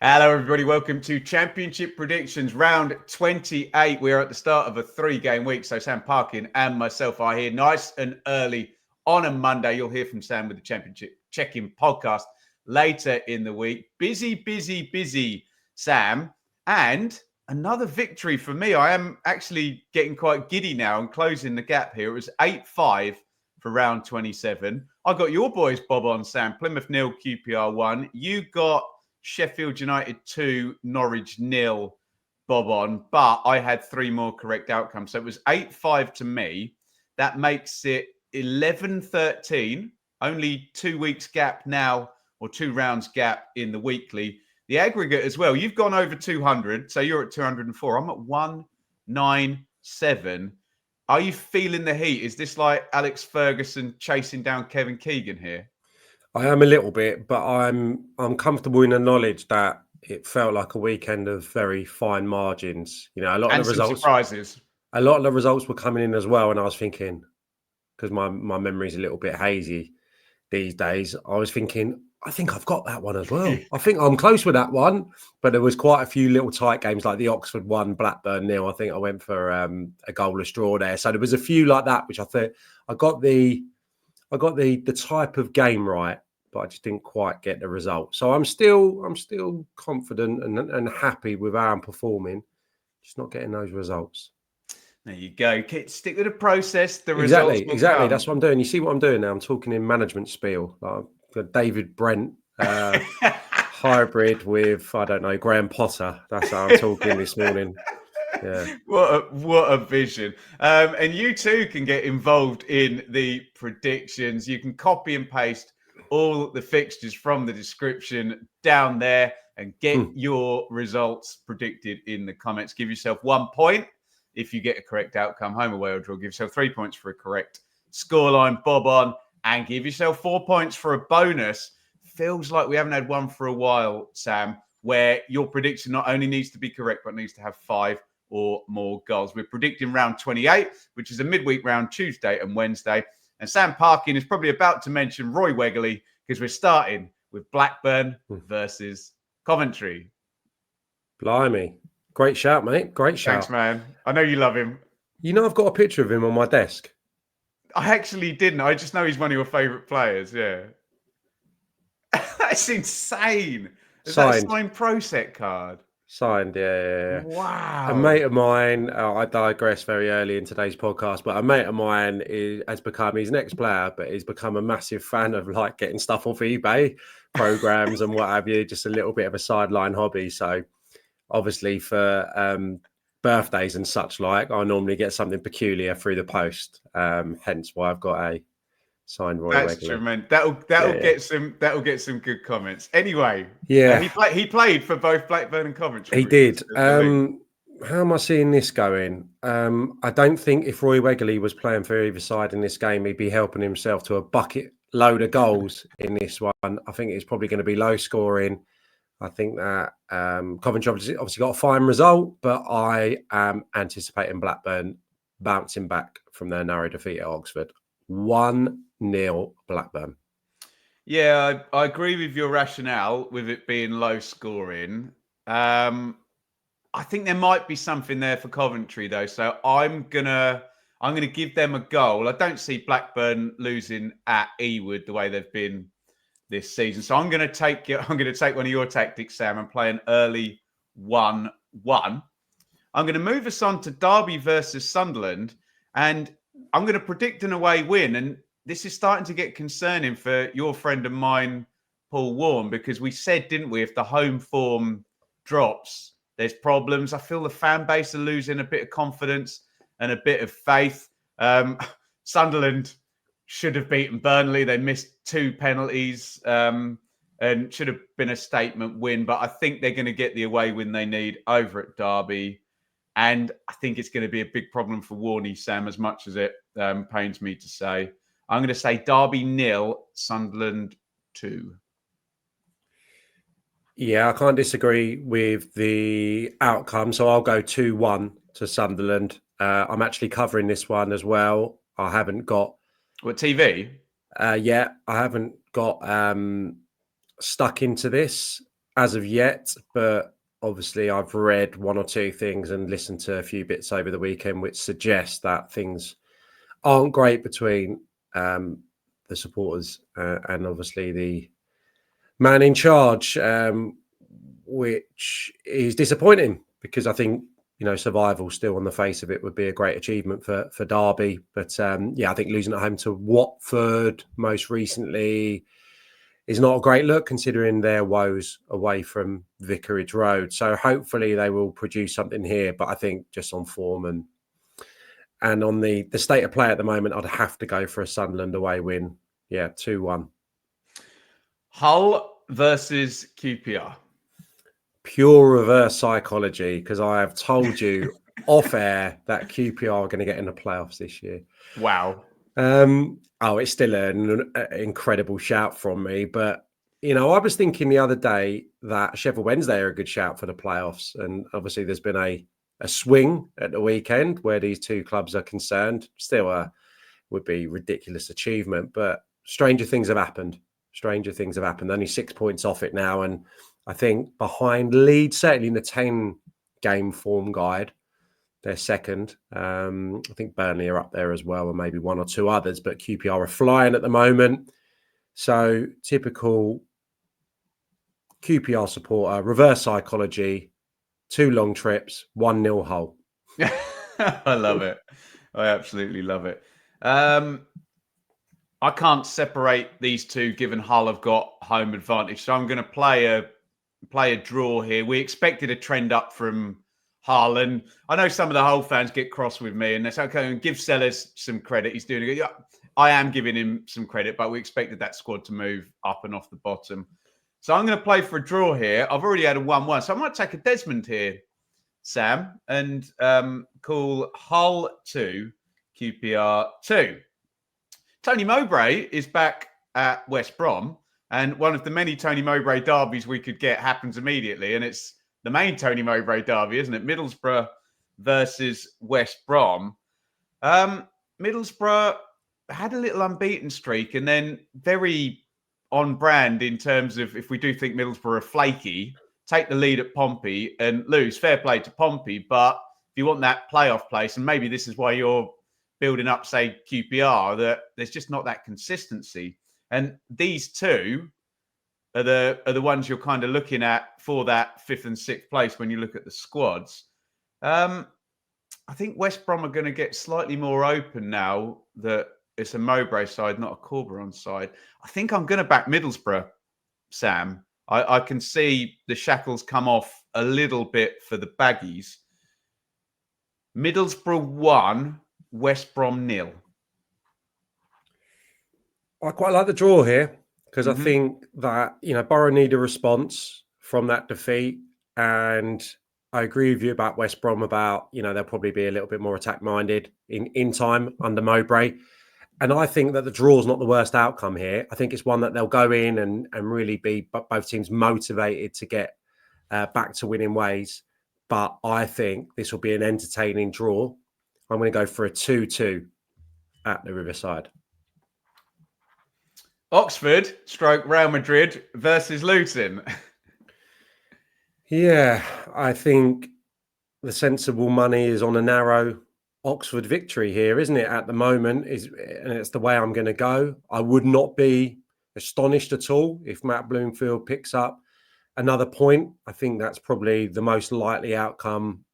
Hello, everybody. Welcome to Championship Predictions, round 28. We are at the start of a 3-game week. So Sam Parkin and myself are here nice and early on a Monday. You'll hear from Sam with the Championship Check-In podcast later in the week. Busy, Sam. And another victory for me. I am actually getting quite giddy now and closing the gap here. It was 8-5 for round 27. I got your boys, Bob, on Sam. Plymouth 0, QPR 1. You got Sheffield United 2, Norwich 0, Bob on. But I had 3 more correct outcomes. So it was 8-5 to me. That makes it 11-13. Only 2 weeks gap now, or 2 rounds gap in the weekly. The aggregate as well. You've gone over 200. So you're at 204. I'm at 197. Are you feeling the heat? Is this like Alex Ferguson chasing down Kevin Keegan here? I am a little bit, but I'm comfortable in the knowledge that it felt like a weekend of very fine margins. You know, a lot of the results, surprises. A lot of the results were coming in as well, and I was thinking, because my memory is a little bit hazy these days, I was thinking, I think I've got that one as well. I think I'm close with that one, but there was quite a few little tight games like the Oxford 1, Blackburn 0. I think I went for a goalless draw there. So there was a few like that, which I thought I got the type of game right, but I just didn't quite get the result. So I'm still confident and happy with how I'm performing, just not getting those results. There you go. Stick with the process. The results will exactly. come. That's what I'm doing. You see what I'm doing now? I'm talking in management spiel. Like David Brent hybrid with, I don't know, Graham Potter. That's how I'm talking this morning. Yeah. What a vision. And you too can get involved in the predictions. You can copy and paste all the fixtures from the description down there and get your results predicted in the comments. Give yourself 1 point if you get a correct outcome, home, away, or draw. Give yourself 3 points for a correct scoreline, Bob on, and give yourself 4 points for a bonus. Feels like we haven't had one for a while, Sam, where your prediction not only needs to be correct, but needs to have 5 or more goals. We're predicting round 28, which is a midweek round, Tuesday and Wednesday. And Sam Parkin is probably about to mention Roy Wegerle because we're starting with Blackburn versus Coventry. Blimey. Great shout, mate. Great shout. Thanks, man. I know you love him. You know, I've got a picture of him on my desk. I actually didn't. I just know he's one of your favourite players. Yeah. That's insane. Is that a signed Pro Set card? Signed, yeah. Wow. A mate of mine, I digress very early in today's podcast, but a mate of mine has become, he's an ex-player, but he's become a massive fan of like getting stuff off eBay, programs and what have you, just a little bit of a sideline hobby. So obviously for birthdays and such like, I normally get something peculiar through the post, hence why I've got a signed Roy Wegerle. That's true, man. That'll get some good comments. Anyway, yeah, he played for both Blackburn and Coventry. He did. How am I seeing this going? I don't think if Roy Wegerle was playing for either side in this game, he'd be helping himself to a bucket load of goals in this one. I think it's probably going to be low scoring. I think that Coventry obviously got a fine result, but I am anticipating Blackburn bouncing back from their narrow defeat at Oxford. 1-0 Blackburn. Yeah, I agree with your rationale with it being low scoring. I think there might be something there for Coventry though, so I'm gonna give them a goal. I don't see Blackburn losing at Ewood the way they've been this season, so I'm gonna take one of your tactics, Sam, and play an early 1-1. I'm going to move us on to Derby versus Sunderland, and I'm going to predict an away win. And this is starting to get concerning for your friend of mine, Paul Warren, because we said, didn't we, if the home form drops, there's problems. I feel the fan base are losing a bit of confidence and a bit of faith. Sunderland should have beaten Burnley. They missed 2 penalties and should have been a statement win. But I think they're going to get the away win they need over at Derby. And I think it's going to be a big problem for Warney, Sam, as much as it pains me to say. I'm going to say Derby 0, Sunderland 2. Yeah, I can't disagree with the outcome. So I'll go 2-1 to Sunderland. I'm actually covering this one as well. I haven't got... What, TV? Yeah, I haven't got stuck into this. as of yet, but obviously I've read one or two things and listened to a few bits over the weekend, which suggest that things aren't great between the supporters and obviously the man in charge, which is disappointing because I think, survival still on the face of it would be a great achievement for Derby. But I think losing at home to Watford most recently is not a great look considering their woes away from Vicarage Road. So hopefully they will produce something here. But I think just on form and on the state of play at the moment, I'd have to go for a Sunderland away win. Yeah, 2-1. Hull versus QPR. Pure reverse psychology, because I have told you off air that QPR are going to get in the playoffs this year. Wow. It's still an incredible shout from me. But, I was thinking the other day that Sheffield Wednesday are a good shout for the playoffs. And obviously there's been a swing at the weekend where these two clubs are concerned. Still would be ridiculous achievement. But stranger things have happened. Only 6 points off it now. And I think behind Leeds, certainly in the 10-game form guide, they're second. I think Burnley are up there as well, and maybe one or two others, but QPR are flying at the moment. So typical QPR supporter, reverse psychology, 2 long trips, 1-0 Hull. I love it. I absolutely love it. I can't separate these two given Hull have got home advantage. So I'm going to play a draw here. We expected a trend up from Hull, and I know some of the Hull fans get cross with me and they say, okay, give Sellers some credit. He's doing it. Yeah, I am giving him some credit, but we expected that squad to move up and off the bottom. So I'm going to play for a draw here. I've already had a 1-1. So I might take a Desmond here, Sam, and call Hull 2, QPR 2. Tony Mowbray is back at West Brom, and one of the many Tony Mowbray derbies we could get happens immediately, and it's the main Tony Mowbray derby, isn't it? Middlesbrough versus West Brom. Middlesbrough had a little unbeaten streak, and then very on brand in terms of if we do think Middlesbrough are flaky, take the lead at Pompey and lose. Fair play to Pompey, but if you want that playoff place, and maybe this is why you're building up, say, QPR, that there's just not that consistency. And these two are the ones you're kind of looking at for that 5th and 6th place when you look at the squads. I think West Brom are going to get slightly more open now that it's a Mowbray side, not a Corberon side. I think I'm going to back Middlesbrough, Sam. I can see the shackles come off a little bit for the Baggies. Middlesbrough 1, West Brom 0. I quite like the draw here because I think that, Borough need a response from that defeat. And I agree with you about West Brom about, they'll probably be a little bit more attack-minded in time under Mowbray. And I think that the draw is not the worst outcome here. I think it's one that they'll go in and really be both teams motivated to get back to winning ways. But I think this will be an entertaining draw. I'm going to go for a 2-2 at the Riverside. Oxford / Real Madrid versus Luton. Yeah, I think the sensible money is on a narrow Oxford victory here, isn't it? At the moment, and it's the way I'm going to go. I would not be astonished at all if Matt Bloomfield picks up another point. I think that's probably the most likely outcome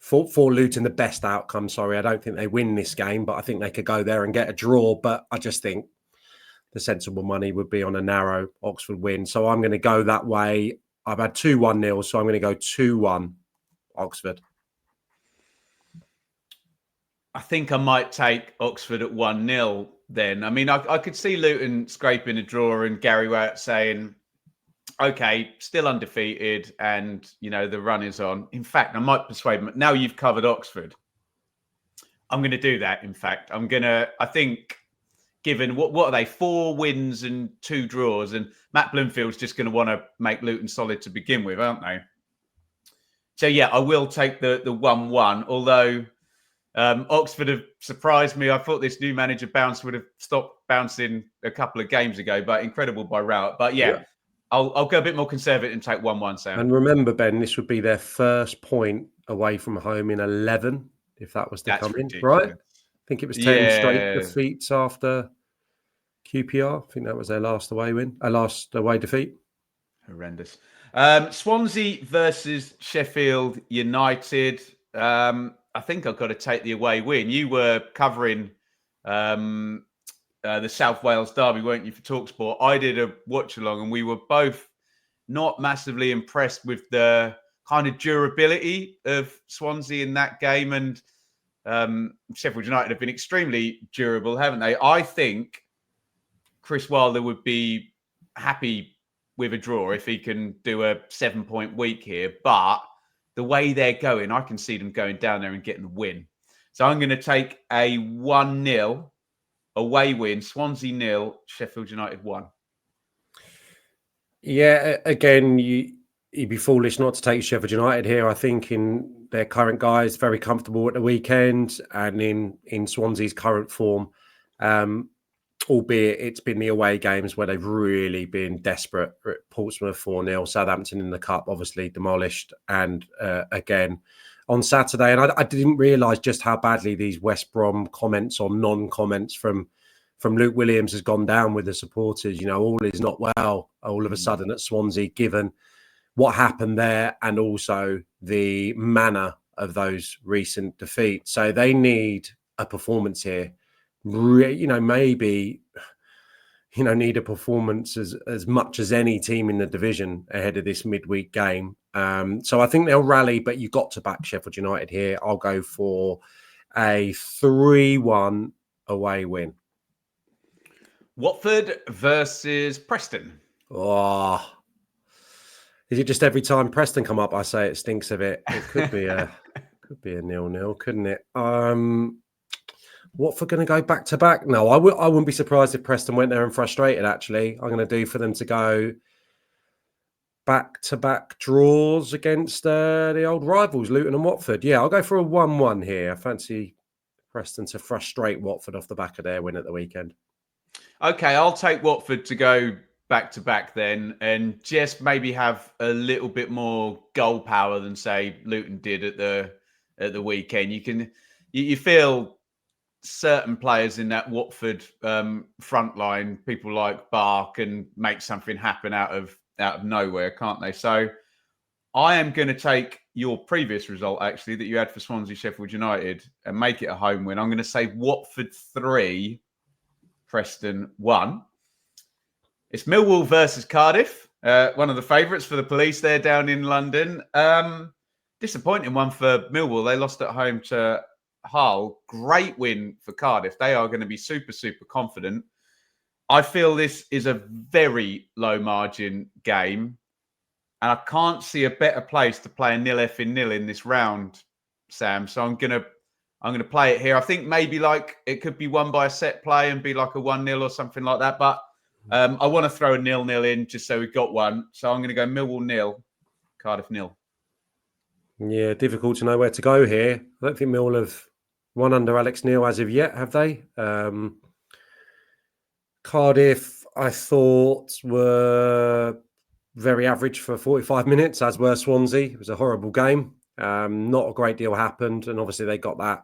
for Luton, the best outcome. Sorry, I don't think they win this game, but I think they could go there and get a draw. But I just think the sensible money would be on a narrow Oxford win. So I'm going to go that way. I've had 2-1 so I'm going to go 2-1 Oxford. I think I might take Oxford at 1-0 then. I mean, I could see Luton scraping a draw and Gary Wyatt saying, okay, still undefeated and, the run is on. In fact, I might persuade them. Now you've covered Oxford. I'm going to do that, in fact. I think, given, what are they, 4 wins and 2 draws, and Matt Bloomfield's just going to want to make Luton solid to begin with, aren't they? So, yeah, I will take the 1-1, although Oxford have surprised me. I thought this new manager bounce would have stopped bouncing a couple of games ago, but incredible by Rowett. But, yeah. I'll go a bit more conservative and take 1-1, Sam. And remember, Ben, this would be their first point away from home in 11, if that was to That's come in, ridiculous. right? I think it was 10 straight Yeah. defeats after QPR. I think that was their last away defeat. Horrendous. Swansea versus Sheffield United. I think I've got to take the away win. You were covering the South Wales derby, weren't you, for TalkSport? I did a watch along, and we were both not massively impressed with the kind of durability of Swansea in that game. And Sheffield United have been extremely durable, haven't they? I think Chris Wilder would be happy with a draw if he can do a 7-point week here. But the way they're going, I can see them going down there and getting the win. So I'm going to take a 1-0 away win. Swansea 0, Sheffield United 1. Yeah, again, you'd be foolish not to take Sheffield United here. I think in their current guys, very comfortable at the weekend, and in Swansea's current form, albeit it's been the away games where they've really been desperate. Portsmouth 4-0, Southampton in the Cup, obviously demolished, and again on Saturday. And I didn't realise just how badly these West Brom comments or non-comments from Luke Williams has gone down with the supporters. You know, all is not well all of a sudden at Swansea, given what happened there and also the manner of those recent defeats. So they need a performance here. Maybe need a performance as much as any team in the division ahead of this midweek game. So I think they'll rally, but you've got to back Sheffield United here. I'll go for a 3-1 away win. Watford versus Preston. Oh, is it just every time Preston come up, I say it stinks of it? It could be a 0-0, couldn't it? Watford going to go back to back? No, I wouldn't be surprised if Preston went there and frustrated. Actually, I'm going to do for them to go back to back draws against the old rivals, Luton and Watford. Yeah, I'll go for a 1-1 here. I fancy Preston to frustrate Watford off the back of their win at the weekend. Okay, I'll take Watford to go back to back then, and just maybe have a little bit more goal power than say Luton did at the weekend. You feel certain players in that Watford front line, people like Barr, can make something happen out of nowhere, can't they? So I am going to take your previous result, actually, that you had for Swansea Sheffield United, and make it a home win. I'm going to say Watford 3, Preston 1. It's Millwall versus Cardiff, one of the favourites for the police there down in London. Disappointing one for Millwall. They lost at home to Hull. Great win for Cardiff. They are going to be super, super confident. I feel this is a very low margin game, and I can't see a better place to play a 0-0 in this round, Sam. So I'm going to play it here. I think maybe like it could be won by a set play and be like a 1-0 or something like that. But I want to throw a 0-0 in just so we've got one. So I'm going to go Millwall 0, Cardiff 0. Yeah, difficult to know where to go here. I don't think Millwall have won under Alex Neil as of yet, have they? Cardiff, I thought, were very average for 45 minutes, as were Swansea. It was a horrible game. Not a great deal happened. And obviously they got that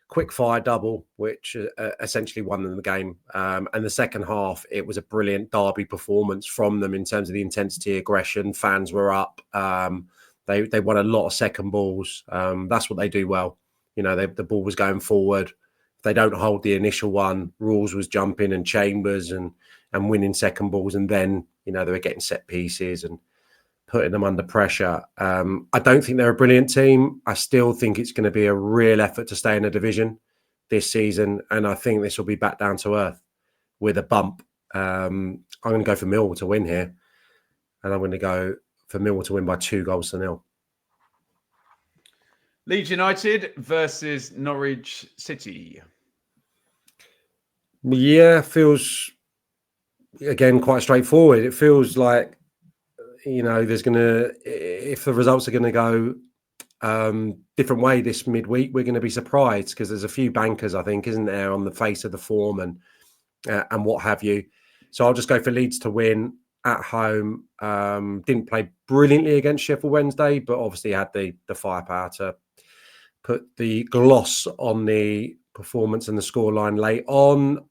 quick fire double, which essentially won them the game. And the second half, it was a brilliant derby performance from them in terms of the intensity, aggression. Fans were up. They won a lot of second balls. That's what they do well. You know, the ball was going forward. If they don't hold the initial one, Rules was jumping and Chambers and winning second balls. And then, you know, they were getting set pieces and putting them under pressure. I don't think they're a brilliant team. I still think it's going to be a real effort to stay in the division this season. And I think this will be back down to earth with a bump. I'm going to go for Millwall to win here. And I'm going to go for Millwall to win by 2-0. Leeds United versus Norwich City. Yeah, feels, again, quite straightforward. It feels like, you know, if the results are going to go different way this midweek, we're going to be surprised because there's a few bankers, I think, isn't there, on the face of the form and what have you. So I'll just go for Leeds to win. at home. Didn't play brilliantly against Sheffield Wednesday, but obviously had the firepower to put the gloss on the performance and the scoreline late on.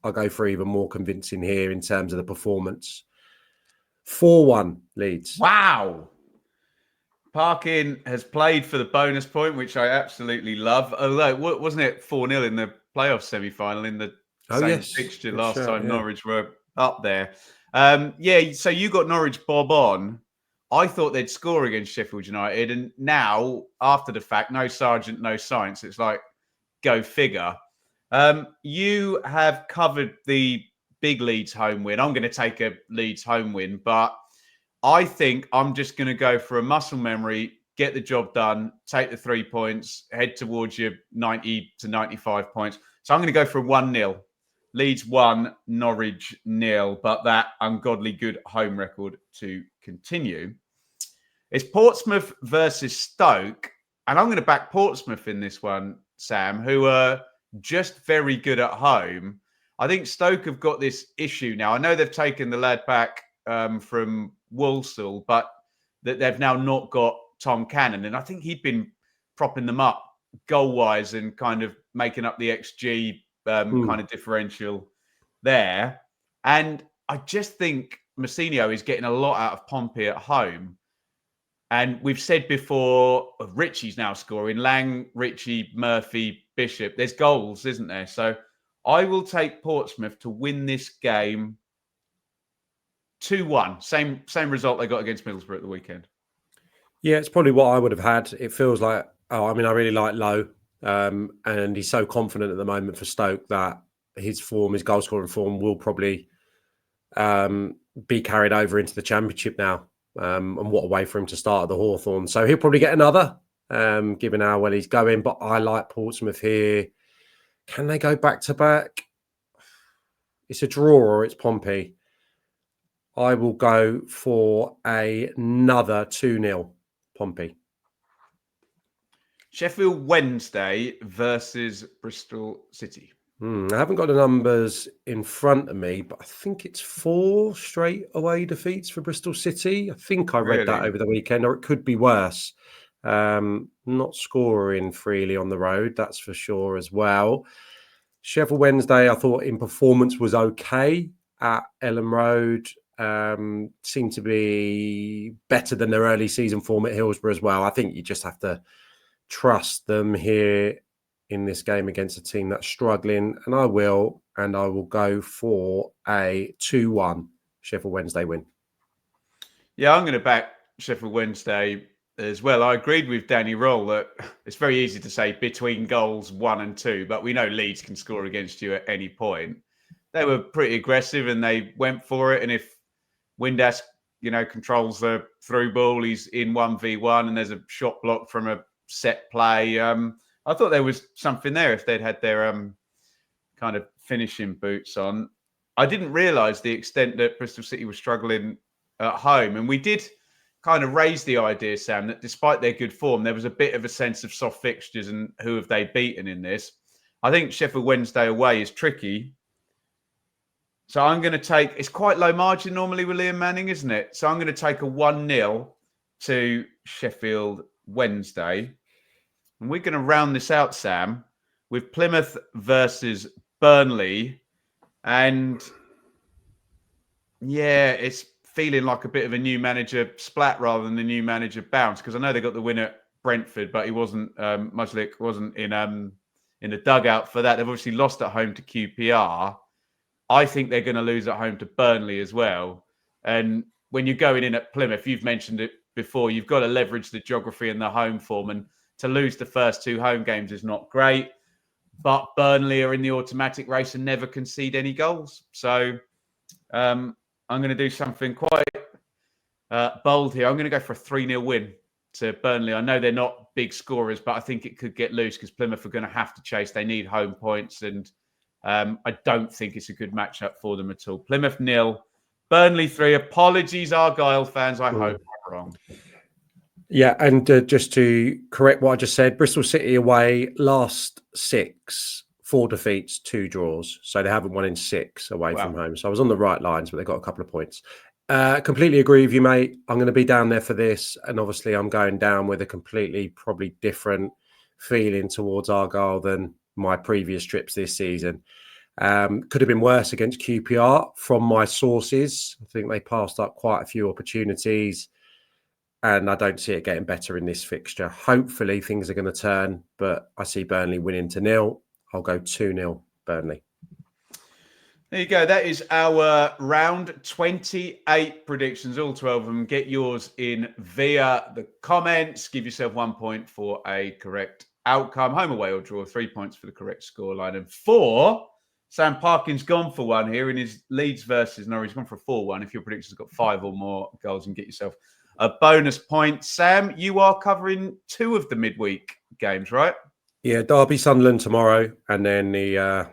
I'll go for even more convincing here in terms of the performance. 4-1 Leeds. Wow. Parkin has played for the bonus point, which I absolutely love. Although, wasn't it 4-0 in the playoff semi-final in the same fixture last time Norwich were up there? So you got Norwich bob on. I thought they'd score against Sheffield United. And now, after the fact, no Sargent, no science. It's like, go figure. You have covered the big Leeds home win. I'm going to take a Leeds home win, but I think I'm just going to go for a muscle memory, get the job done, take the 3 points, head towards your 90 to 95 points. So I'm going to go for a 1-0. Leeds 1, Norwich 0, but that ungodly good home record to continue. It's Portsmouth versus Stoke, and I'm going to back Portsmouth in this one, Sam, who are just very good at home. I think Stoke have got this issue now. I know they've taken the lad back from Walsall, but that they've now not got Tom Cannon, and I think he'd been propping them up goal-wise and kind of making up the XG kind of differential there. And I just think Mousinho is getting a lot out of Pompey at home. And we've said before, Ritchie's now scoring. Lang, Ritchie, Murphy, Bishop. There's goals, isn't there? So I will take Portsmouth to win this game 2-1. Same result they got against Middlesbrough at the weekend. Yeah, it's probably what I would have had. It feels like, I really like Lowe. And he's so confident at the moment for Stoke that his goal scoring form will probably be carried over into the Championship now. And what a way for him to start at the Hawthorn. So he'll probably get another, given how well he's going. But I like Portsmouth here. Can they go back to back? It's a draw or it's Pompey. I will go for another 2-0 Pompey. Sheffield Wednesday versus Bristol City. I haven't got the numbers in front of me, but I think it's 4 straight away defeats for Bristol City. I think I read that over the weekend, or it could be worse. Not scoring freely on the road, that's for sure as well. Sheffield Wednesday, I thought in performance was okay at Ellen Road. Seemed to be better than their early season form at Hillsborough as well. I think you just have to trust them here in this game against a team that's struggling, and I will go for a 2-1 Sheffield Wednesday win. Yeah, I'm going to back Sheffield Wednesday as well. I agreed with Danny Roll that it's very easy to say between goals 1 and 2, but we know Leeds can score against you at any point. They were pretty aggressive and they went for it, and if Windass, controls the through ball, he's in 1v1 and there's a shot block from a set play. I thought there was something there if they'd had their kind of finishing boots on. I didn't realise the extent that Bristol City was struggling at home. And we did kind of raise the idea, Sam, that despite their good form, there was a bit of a sense of soft fixtures and who have they beaten in this. I think Sheffield Wednesday away is tricky. So I'm going to take, it's quite low margin normally with Liam Manning, isn't it? So I'm going to take a 1-0 to Sheffield Wednesday. And we're going to round this out, Sam, with Plymouth versus Burnley. And yeah, it's feeling like a bit of a new manager splat rather than a new manager bounce, because I know they got the win at Brentford, but he wasn't, Muslik wasn't in the dugout for that. They've obviously lost at home to QPR. I think they're going to lose at home to Burnley as well. And when you're going in at Plymouth, you've mentioned it before, you've got to leverage the geography and the home form. And to lose the first 2 home games is not great. But Burnley are in the automatic race and never concede any goals. So I'm going to do something quite bold here. I'm going to go for a 3-0 win to Burnley. I know they're not big scorers, but I think it could get loose because Plymouth are going to have to chase. They need home points, and I don't think it's a good matchup for them at all. Plymouth 0, Burnley 3. Apologies, Argyle fans. I hope I'm wrong. Yeah, and just to correct what I just said, Bristol City away, last 6 4 defeats, 2 draws. So they haven't won in 6 away from home. So I was on the right lines, but they got a couple of points. Completely agree with you, mate. I'm going to be down there for this. And obviously I'm going down with a completely, probably different feeling towards Argyle than my previous trips this season. Could have been worse against QPR from my sources. I think they passed up quite a few opportunities. And I don't see it getting better in this fixture. Hopefully things are going to turn, but I see Burnley winning 2-0. I'll go 2-0 Burnley. There you go. That is our round 28 predictions, all 12 of them. Get yours in via the comments. Give yourself 1 point for a correct outcome. Home, away, or draw. 3 points for the correct scoreline. And 4, Sam Parkin's gone for 1 here in his Leeds versus Norwich. He's gone for a 4-1. If your prediction's got 5 or more goals, and get yourself a bonus point. Sam, you are covering 2 of the midweek games, right? Yeah, Derby, Sunderland tomorrow, and then the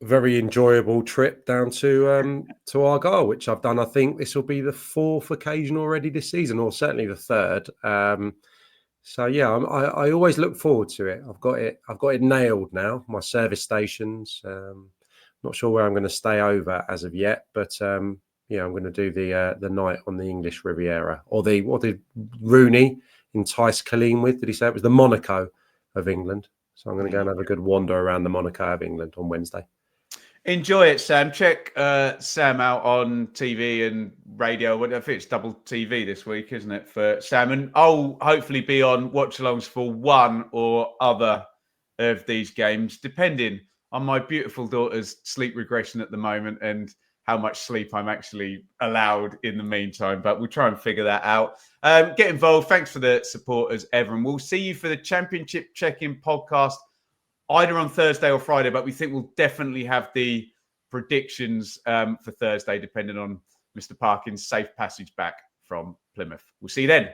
very enjoyable trip down to Argyle, which I've done. I think this will be the 4th occasion already this season, or certainly the 3rd. So yeah, I always look forward to it. I've got it nailed now. My service stations. Not sure where I'm going to stay over as of yet, but yeah, I'm going to do the night on the English Riviera, or what did Rooney entice Colleen with? Did he say it was the Monaco of England? So I'm going to go and have a good wander around the Monaco of England on Wednesday. Enjoy it, Sam. Check Sam out on TV and radio. I think it's double TV this week, isn't it, for Sam? And I'll hopefully be on watch-alongs for one or other of these games, depending on my beautiful daughter's sleep regression at the moment and how much sleep I'm actually allowed in the meantime. But we'll try and figure that out. Get involved. Thanks for the support as ever. And we'll see you for the Championship Check-In podcast either on Thursday or Friday. But we think we'll definitely have the predictions for Thursday, depending on Mr. Parkin's safe passage back from Plymouth. We'll see you then.